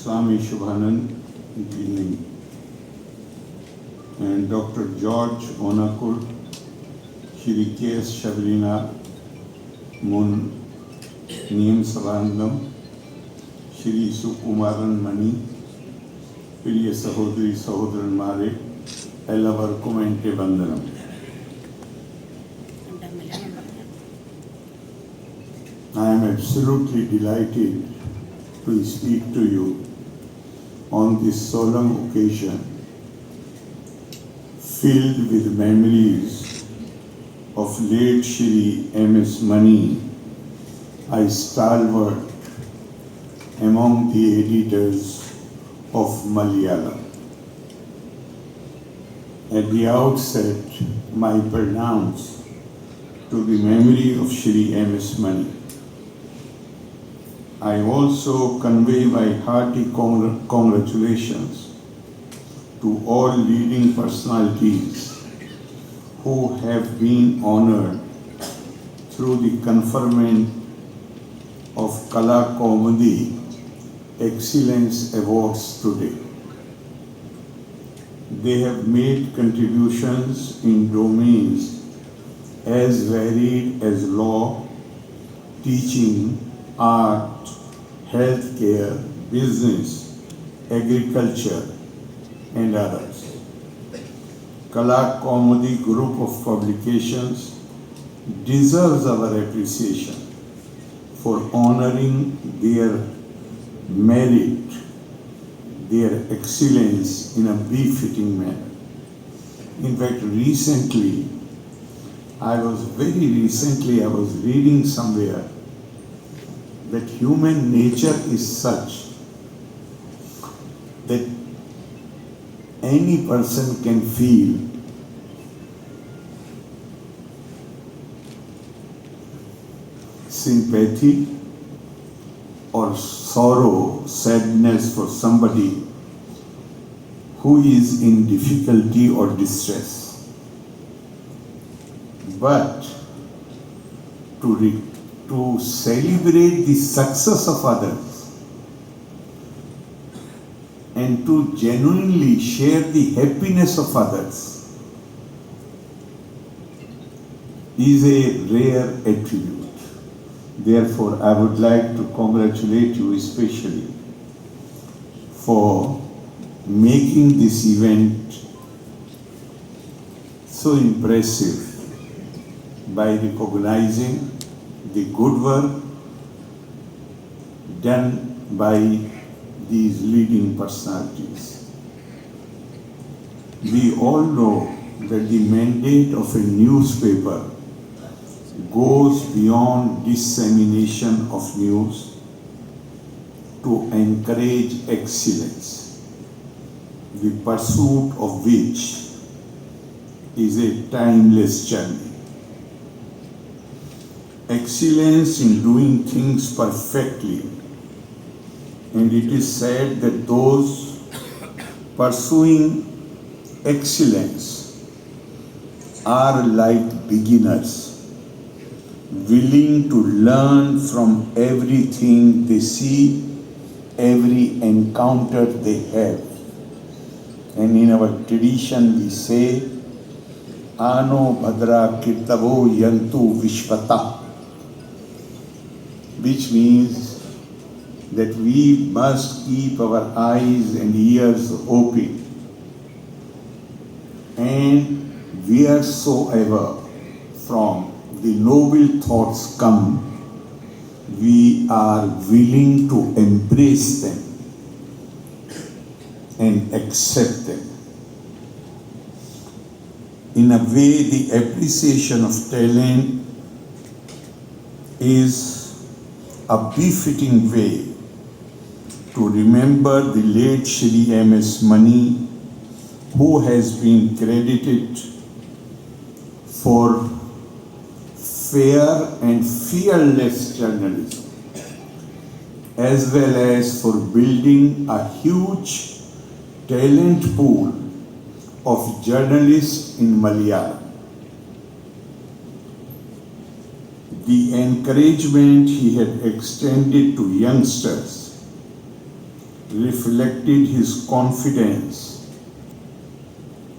Swami Shubhanand Gini and Dr. George Onakur, Shri K.S. Shabrina Mun Niyam Sabandam, Shri Sukumaran Mani, പ്രിയ സഹോദരി സഹോദരന്മാരെ എല്ലാവർക്കും എൻ്റെ വന്ദനം. I am absolutely delighted to speak to you on this solemn occasion filled with memories of late Shri M.S. Mani, a stalwart among the editors of Malayalam. At the outset, my pronouns to the memory of Shri M.S. Mani. I also convey my hearty congratulations to all leading personalities who have been honored through the conferment of Kala Kaumudi Excellence Awards today. They have made contributions in domains as varied as law, teaching, art, healthcare, business, agriculture, and others. Kala Kaumudi group of publications deserves our appreciation for honoring their merit, their excellence in a befitting manner. In fact, very recently I was reading somewhere that human nature is such that any person can feel sympathy or sorrow, sadness for somebody who is in difficulty or distress. But to celebrate the success of others and to genuinely share the happiness of others is a rare attribute. Therefore, I would like to congratulate you especially for making this event so impressive by recognizing the good work done by these leading personalities. We all know that the mandate of a newspaper goes beyond dissemination of news to encourage excellence, the pursuit of which is a timeless journey. Excellence in doing things perfectly, and it is said that those pursuing excellence are like beginners, willing to learn from everything they see, every encounter they have. And in our tradition we say, Ano Bhadra Kirtavo Yantu Vishvata, which means that we must keep our eyes and ears open, and wheresoever from the noble thoughts come, we are willing to embrace them and accept them. In a way, the appreciation of talent is a befitting way to remember the late Shri M.S. Mani, who has been credited for fair and fearless journalism, as well as for building a huge talent pool of journalists in Malayalam. the encouragement he had extended to youngsters reflected his confidence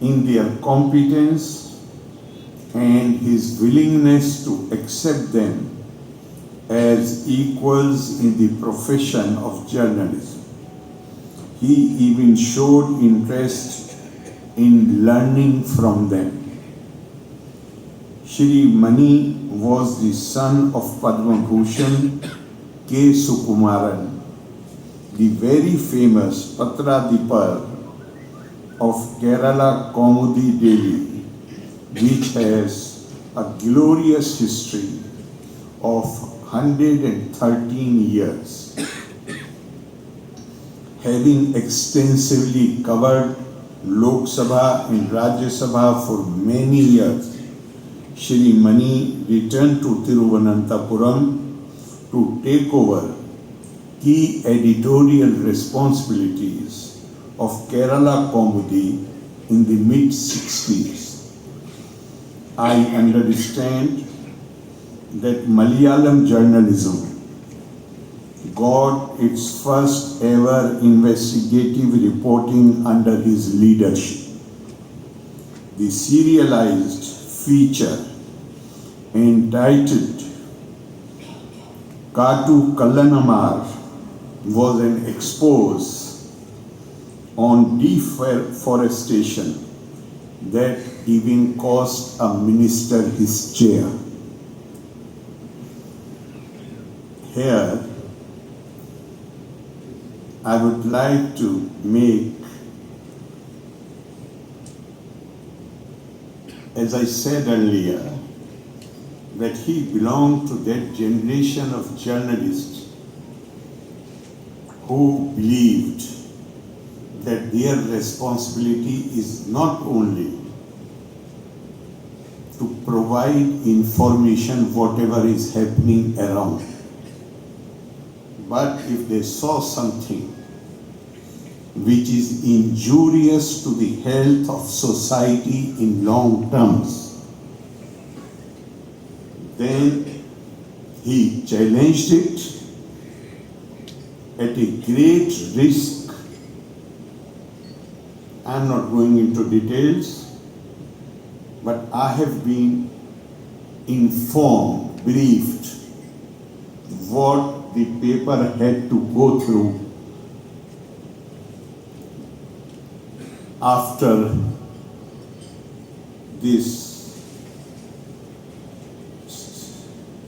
in their competence and his willingness to accept them as equals in the profession of journalism. He even showed interest in learning from them. Shri Mani was the son of Padma Bhushan K. Sukumaran, the very famous Patradipar of Kerala Kaumudi Delhi, which has a glorious history of 113 years. Having extensively covered Lok Sabha and Rajya Sabha for many years, Shri Mani returned to Thiruvananthapuram to take over key editorial responsibilities of Kerala Kaumudi in the mid-60s. I understand that Malayalam journalism got its first ever investigative reporting under his leadership. The serialized feature entitled Katu Kallanamar was an expose on deforestation that even cost a minister his chair. Here, I would like to make, as I said earlier, that he belonged to that generation of journalists who believed that their responsibility is not only to provide information whatever is happening around, but if they saw something which is injurious to the health of society in long terms, then he challenged it at a great risk. I'm not going into details, but I have been informed, briefed, what the paper had to go through after this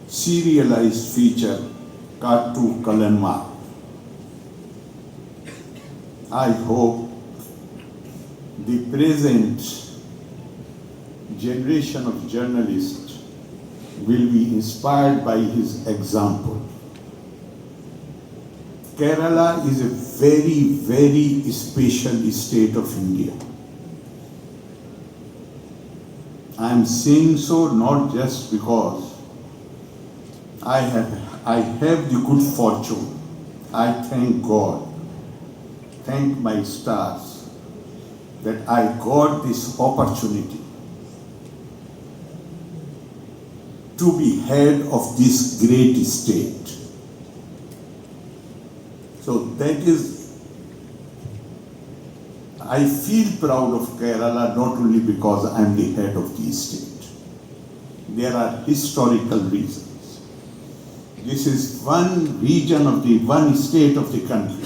serialized feature, Katu Kallanamar. I hope the present generation of journalists will be inspired by his example. Kerala is a very, very special state of India. I am saying so not just because I have the good fortune. I thank God, thank my stars, that I got this opportunity to be head of this great state. So that is, I feel proud of Kerala not only because I am the head of the state. There are historical reasons. This is one region of the one state of the country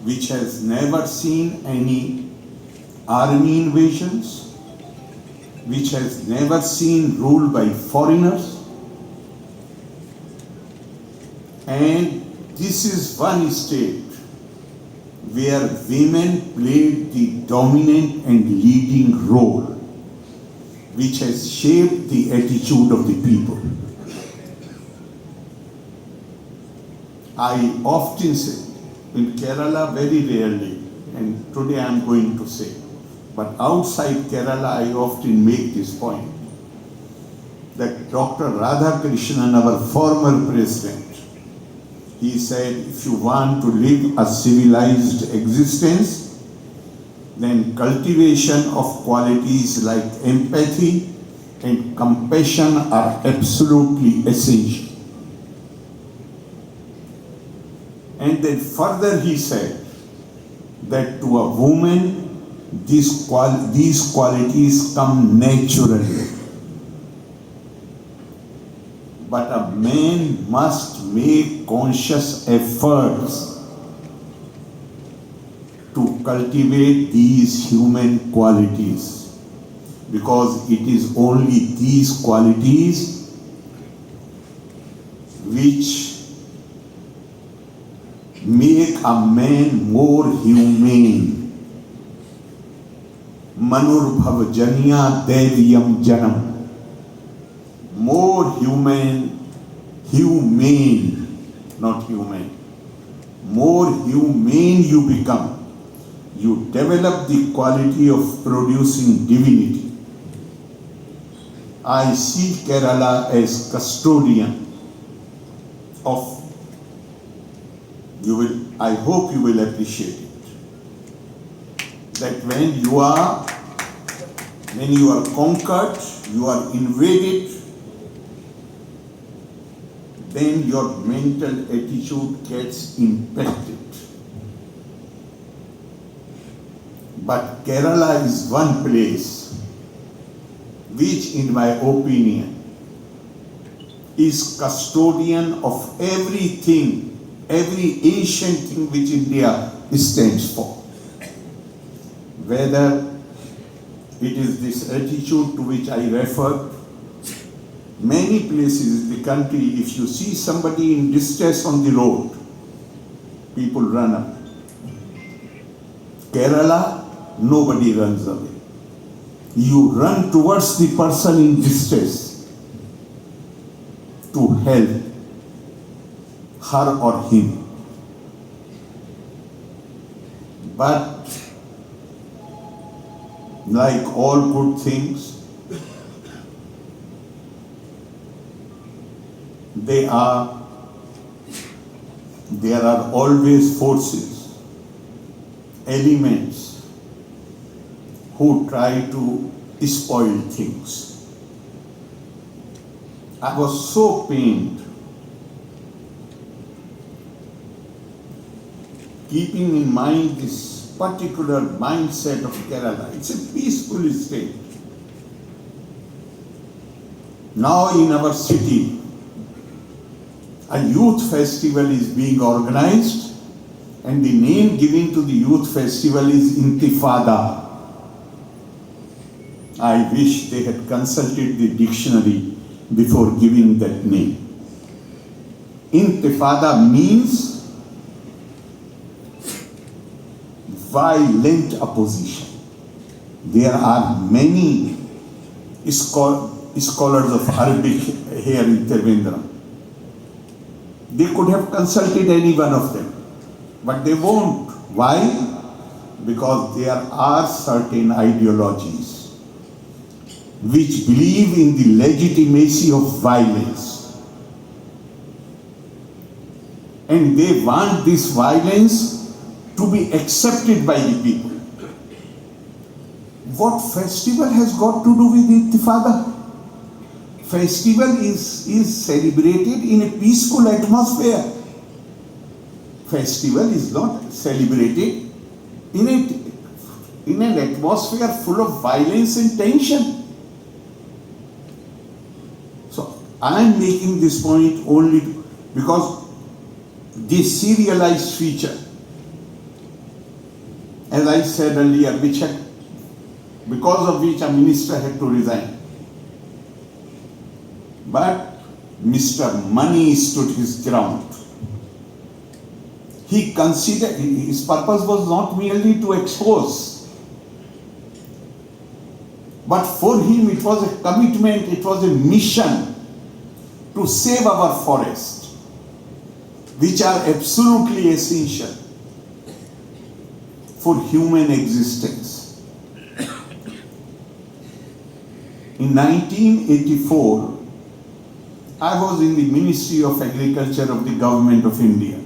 which has never seen any army invasions, which has never seen rule by foreigners, and this is one state where women played the dominant and leading role, which has shaped the attitude of the people. I often say, in Kerala very rarely, and today I am going to say, but outside Kerala I often make this point, that Dr. Radhakrishnan, our former president, he said, if you want to live a civilized existence, then cultivation of qualities like empathy and compassion are absolutely essential. And then further he said that to a woman these qualities come naturally. But a man must make conscious efforts to cultivate these human qualities, because it is only these qualities which make a man more humane. Manurbhav janiya devyam janam. More humane, not human. More humane you become. You develop the quality of producing divinity. I see Kerala as custodian of, I hope you will appreciate it, that when you are conquered, you are invaded, then your mental attitude gets impacted. But Kerala is one place which, in my opinion, is custodian of everything, every ancient thing which India stands for. Whether it is this attitude to which I referred, many places in the country, if you see somebody in distress on the road, people run up. Kerala, nobody runs away. You run towards the person in distress to help her or him. But like all good things, there are always forces, elements who try to spoil things. I was so pained, keeping in mind this particular mindset of Kerala. It's a peaceful state. Now in our city, a youth festival is being organized, and the name given to the youth festival is Intifada. I wish they had consulted the dictionary before giving that name. Intifada means violent opposition. There are many scholars of Arabic here in Trivandrum. They could have consulted any one of them, but they won't. Why? Because there are certain ideologies which believe in the legitimacy of violence. And they want this violence to be accepted by the people. What festival has got to do with Intifada? Festival is celebrated in a peaceful atmosphere. Festival is not celebrated in an atmosphere full of violence and tension. So I am making this point only because this serialized feature, as I said earlier, because of which a minister had to resign. But Mr. Money stood his ground. He considered, his purpose was not merely to expose, but for him it was a commitment, it was a mission to save our forests, which are absolutely essential for human existence. In 1984, I was in the Ministry of Agriculture of the Government of India.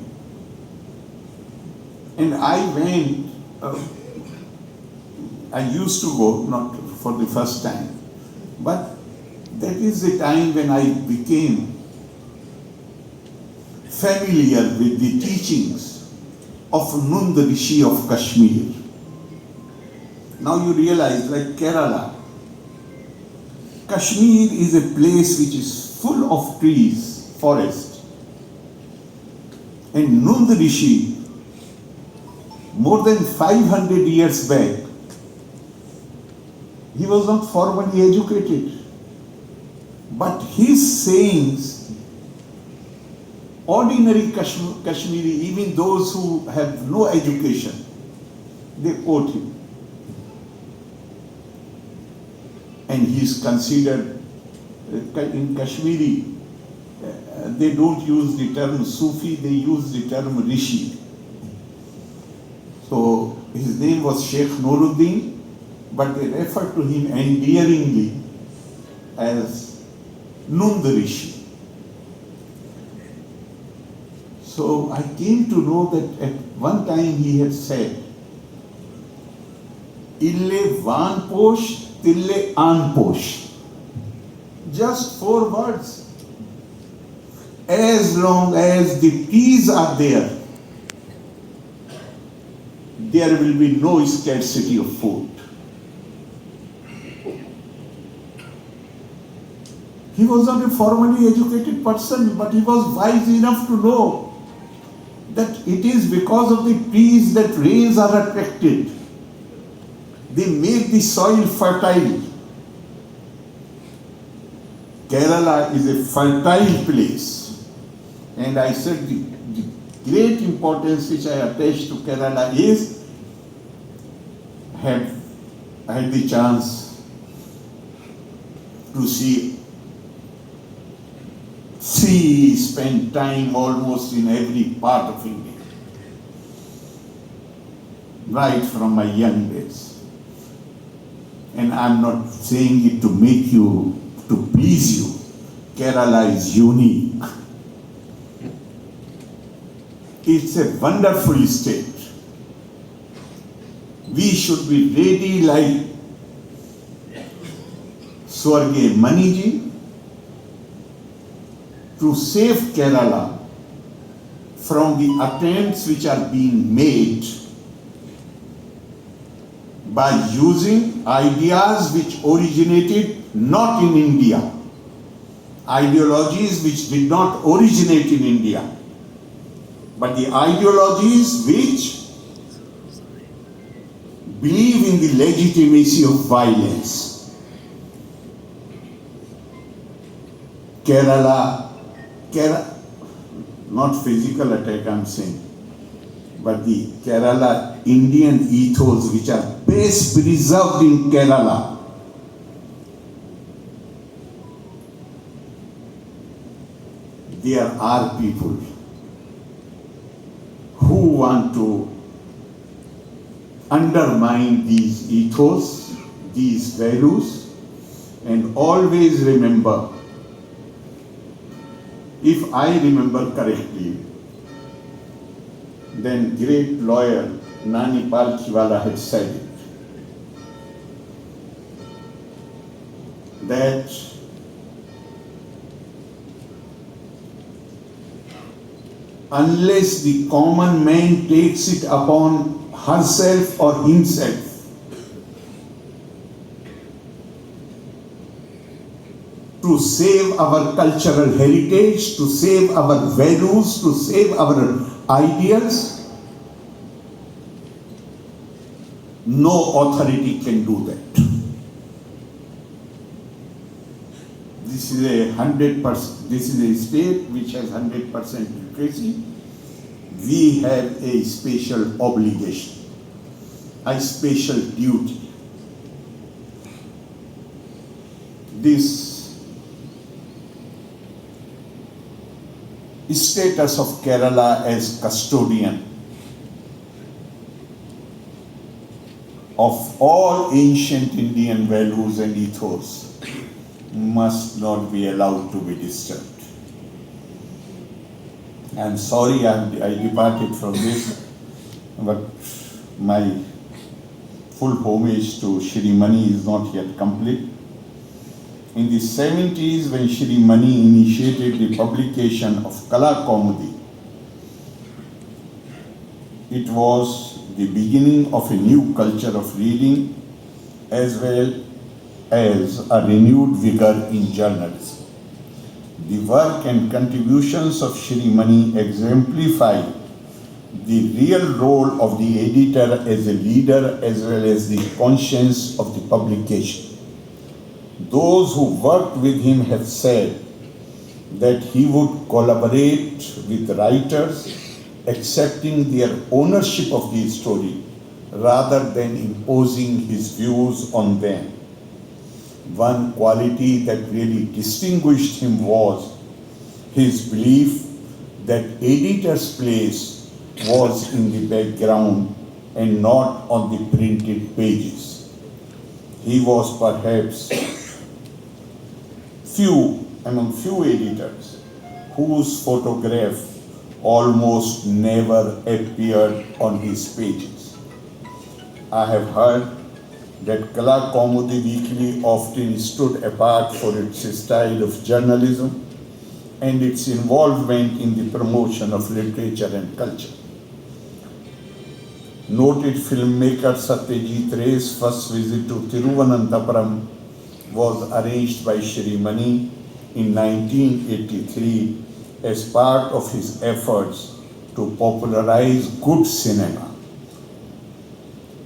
And I went, I used to go, not for the first time, but that is the time when I became familiar with the teachings of Nund Rishi of Kashmir. Now you realize, like Kerala, Kashmir is a place which is full of trees, forest. And Nund Rishi, more than 500 years back, he was not formally educated. But his sayings, ordinary Kashmiri, even those who have no education, they quote him. And he is considered, in Kashmiri, they don't use the term Sufi, they use the term Rishi. So his name was Sheikh Nuruddin, but they refer to him endearingly as Nund Rishi. So I came to know that at one time he had said, Ille van posh, tille an posh. Just 4 words. As long as the trees are there, there will be no scarcity of food. He was not a formally educated person, but he was wise enough to know that it is because of the trees that rains are attracted. They make the soil fertile. Kerala is a fertile place. And I said the great importance which I attach to Kerala is, I had the chance to spend time almost in every part of India, right from my young days. And I'm not saying it to make you, to please you. Kerala is unique. It's a wonderful state. We should be ready like Swarge Maniji to save Kerala from the attempts which are being made by using ideas which originated not in India, ideologies which did not originate in India, but the ideologies which believe in the legitimacy of violence. Kerala, not physical attack I'm saying, but the Kerala Indian ethos which are best preserved in Kerala. There are people who want to undermine these ethos, these values, and always remember, if I remember correctly, then great lawyer Nani Palkhiwala had said it, that unless the common man takes it upon herself or himself to save our cultural heritage, to save our values, to save our ideals, no authority can do that. This is a 100%. This is a state which has 100% literacy. We have a special obligation, a special duty. This status of Kerala as custodian of all ancient Indian values and ethos must not be allowed to be disturbed. I'm sorry I departed from this, but my full homage to Shri Mani is not yet complete. In the 70s, when Shri Mani initiated the publication of Kala Kaumudi, It was the beginning of a new culture of reading as well as a renewed vigor in journalism. The work and contributions of Shri Mani exemplify the real role of the editor as a leader as well as the conscience of the publication. Those who worked with him have said that he would collaborate with writers, accepting their ownership of the story rather than imposing his views on them. One quality that really distinguished him was his belief that editor's place was in the background and not on the printed pages. He was perhaps among few editors whose photograph almost never appeared on his pages. I have heard that Kala Kaumudi Weekly often stood apart for its style of journalism and its involvement in the promotion of literature and culture. Noted filmmaker Satyajit Ray's first visit to Thiruvananthapuram was arranged by Shri Mani in 1983 as part of his efforts to popularize good cinema.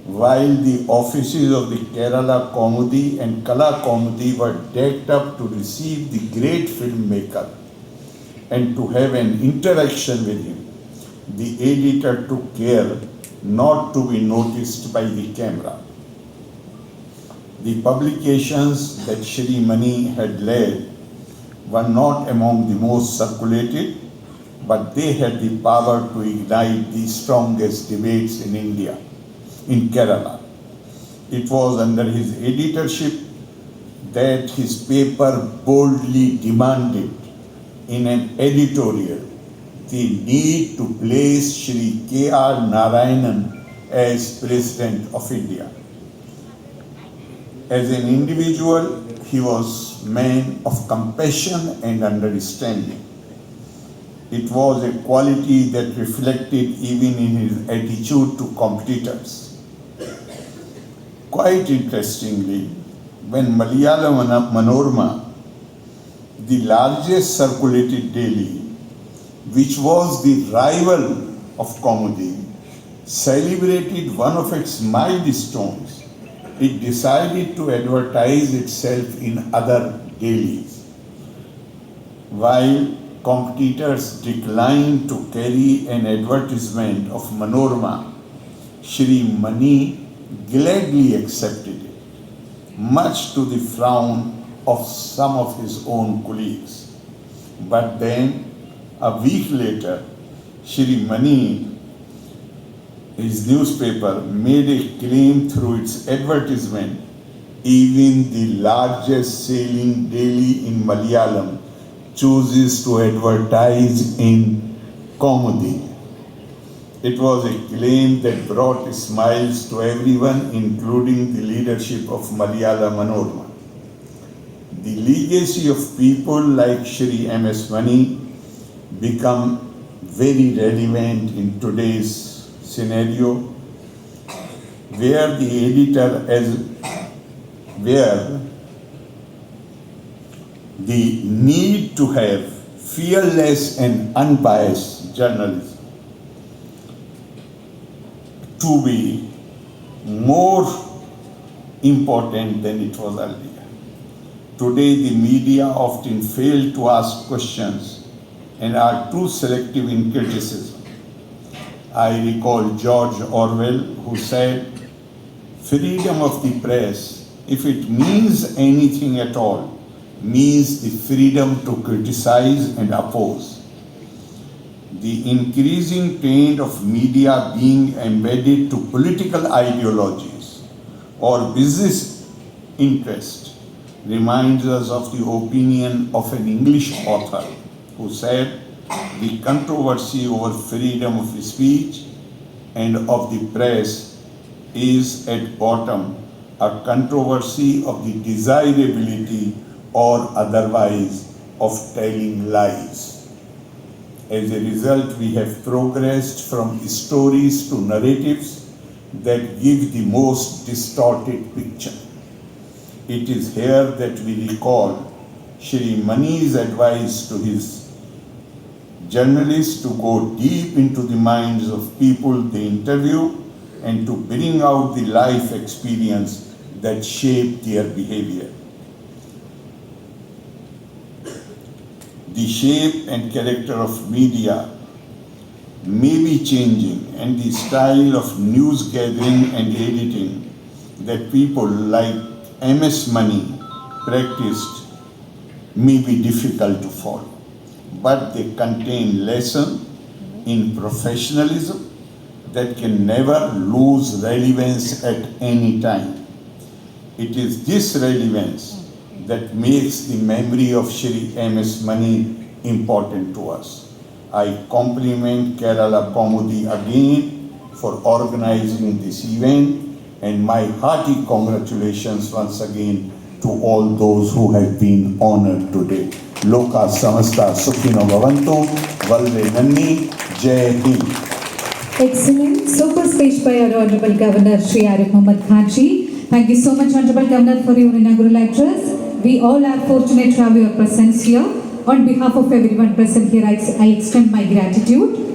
While the offices of the Kerala Kaumudi and Kala Kaumudi were decked up to receive the great filmmaker and to have an interaction with him, the editor took care not to be noticed by the camera. The publications that Shri Mani had led were not among the most circulated, but they had the power to ignite the strongest debates in India, in Kerala. It was under his editorship that his paper boldly demanded in an editorial the need to place Shri K.R. Narayanan as President of India. As an individual, he was a man of compassion and understanding. It was a quality that reflected even in his attitude to competitors. Quite interestingly, when Malayalam Manorama, the largest circulated daily, which was the rival of Kaumudi, celebrated one of its milestones, it decided to advertise itself in other dailies. While competitors declined to carry an advertisement of Manorama, Shri Mani gladly accepted it, much to the frown of some of his own colleagues. But then, a week later, Shri Mani, his newspaper, made a claim through its advertisement. Even the largest selling daily in Malayalam chooses to advertise in Kaumudi. It was a claim that brought smiles to everyone, including the leadership of Malayalam Manorama. The legacy of people like Shri M.S. Mani become very relevant in today's scenario, where the need to have fearless and unbiased journalism to be more important than it was earlier. Today, the media often fail to ask questions and are too selective in criticism. I recall George Orwell, who said, freedom of the press, if it means anything at all, means the freedom to criticize and oppose. The increasing trend of media being embedded to political ideologies or business interest reminds us of the opinion of an English author who said, the controversy over freedom of speech and of the press is at bottom a controversy of the desirability or otherwise of telling lies. As a result, we have progressed from stories to narratives that give the most distorted picture. It is here that we recall Shri Mani's advice to his journalists to go deep into the minds of people they interview and to bring out the life experience that shaped their behavior. The shape and character of media may be changing, and the style of news gathering and editing that people like MS Mani practiced may be difficult to follow, but they contain lessons in professionalism that can never lose relevance at any time. It is this relevance that makes the memory of Shri MS Mani important to us. I compliment Kerala Kaumudi again for organizing this event, and my hearty congratulations once again to all those who have been honored today. Loka Samasta Sukhino Bhavantu, Valve Nanni, Jai Hind. Excellent. Super speech by our Honorable Governor Shri Arif Mohammad Khanji. Thank you so much, Honorable Governor, for your inaugural address. We all are fortunate to have your presence here. On behalf of everyone present here, I extend my gratitude.